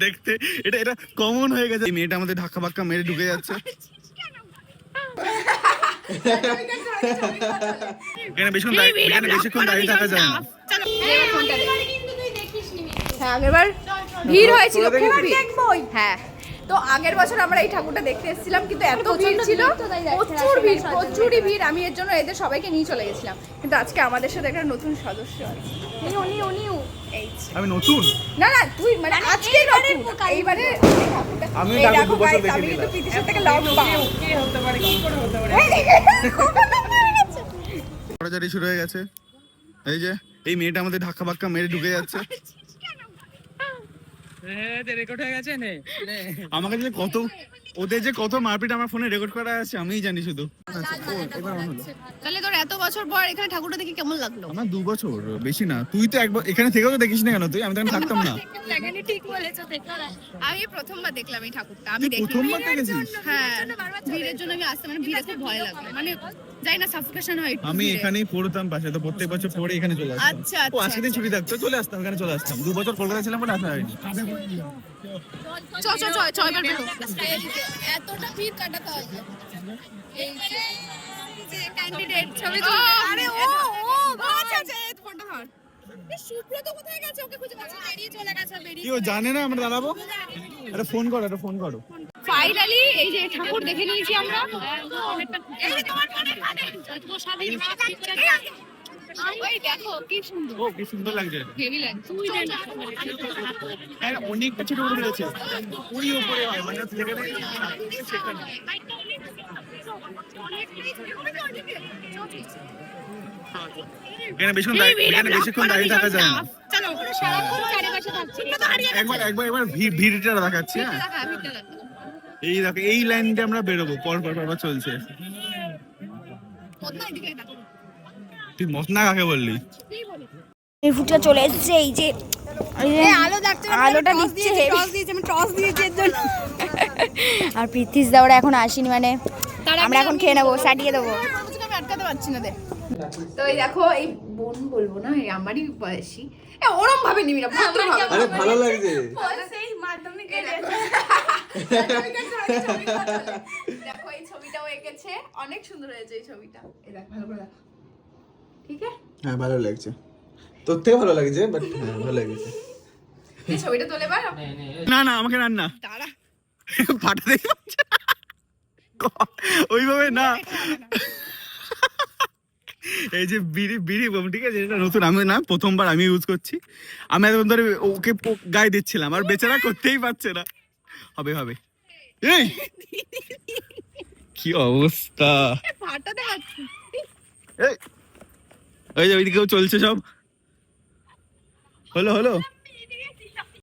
দেখতে এটা এটা কমন হয়ে গেছে। এই মেয়েটা আমাদের ধাক্কা বাক্কা মেরে ঢুকে যাচ্ছে। এখানে বেশিক্ষণ দাঁড়িয়ে থাকা যায় না। হ্যাঁ আগেরবার ভিড় হয়েছিল হ্যাঁ। তো আগের বছর আমরা এই ঠাকুরটা দেখতে এসেছিলাম, কিন্তু এত ভিড় ছিল, প্রচুরই ভিড়। আমি এর জন্য এদের সবাইকে নিয়ে চলে গেছিলাম, কিন্তু আজকে আমাদের সাথে একটা নতুন সদস্য আছে। আমি নতুন না না তুই মানে আজকে নতুন এইবারে আমি আগে 2 বছর দেখে আমি কিন্তু নিলাম। প্রীতির সাথে লম্বা কে হতে পারে, কি করে হতে পারে? পড়াচারি শুরু হয়ে গেছে। এই যে এই মেয়েটা আমাদের ধাক্কা বাক্কা মেরে ঢুকে যাচ্ছে। রেকর্ড হয়ে গেছে নে। আমাকে যে কত ওদের যে কত মারপিট আমার ফোনে রেকর্ড করা আছে আমিই জানি শুধু। তাহলে তোর এত বছর পর এখানে ঠাকুরটা দেখে কেমন লাগলো? আমার 2 বছর বেশি না। তুই তো একবার এখানে থেকেও তো দেখিস না কেন? তুই আমি তো এখানে থাকতাম না। ঠিক বলেছো। আমি প্রথমবার দেখলাম এই ঠাকুরটা। আমি তুই প্রথমবার দেখেছিস? হ্যাঁ ভিড়ের জন্য আমি আসতে মানে ভিড়ে খুব ভয় লাগে, মানে যাই না সাফোকেশন হয়। আমি এখানেই পড়তাম পাশে, তো প্রত্যেক বছর পরে এখানে চলে আসতাম। আচ্ছা ও আজকে দিন ছুটি থাকতো চলে আসতাম, এখানে চলে আসতাম। 2 বছর কলকাতা ছিলাম বলে আসা হয়নি। এতটা ভিড় কাটাতে হয়। এই যে ক্যান্ডিডেট ছবি আরে ও আচ্ছা আচ্ছা এই ফোনটা ধর। এই সুব্রত কোথায় গেছে? ওকে খুঁজে পাচ্ছি না, এড়িয়ে চলে গেছে। কি ও জানে না আমরা দাঁড়াবো? একটা ফোন করো। ফাইনালি এই যে ঠাকুর দেখে নিয়েছি আমরা। এই যে তোমার ফোনে তো সাথে ওই দেখো কি সুন্দর। ও কি সুন্দর লাগছে। হেভি লাগছে। হ্যাঁ অনেকটা ছোট করে রয়েছে। ওই উপরে হয় মানে যেখানে সেখানে। এখানে বেশিক্ষণ দাঁড়িয়ে থাকা যায় না। চলো সারাক্ষণ চারিপাশে থাকছি। একবার ভিড়টা দেখাচ্ছি। হ্যাঁ এই দেখো এই লাইন দিয়ে আমরা বেরোবো, পর চলছে। তুই মতনা কাকে বললি? এই ফুটটা চলে এসেছে। এই যে আলোটা দিচ্ছে, টস দিয়েছি এর জন্য। আর প্রীতিশ দা ওরা এখন আসেনি, মানে আমরা এখন খেয়ে নেবো, সাটিয়ে দেবো। আমি আটকাতে পারছি না। তো এই দেখো এই বোন বলবো না, এই আমারই বয়সী, ওরম ভাবে নিবি না, আরে ভালো লাগছে। দেখো এই ছবিটাও এঁকেছে, অনেক সুন্দর হয়েছে এই ছবিটা। এই দেখ ভালো করে দেখো, ঠিক আছে? হ্যাঁ ভালো লাগছে, তোর থেকে ভালো লাগছে, বাট হ্যাঁ ভালো লাগছে। এই ছবিটা তোলে বার না আমাকে রান্না দাঁড়া ফাটা দেখি ওইভাবে না। এই যে বিড়ি বোম, ঠিক আছে, এটা নতুন, আমি না প্রথমবার আমি ইউজ করছি। আমি এতক্ষণ ধরে ওকে গায়ে দিচ্ছিলাম, আর বেচারা করতেই পারছে না। হবে এই কি অবস্থা। ফাটা দেখাচ্ছি। এই ওই যে ওইদিকেও চলছে সব। হলো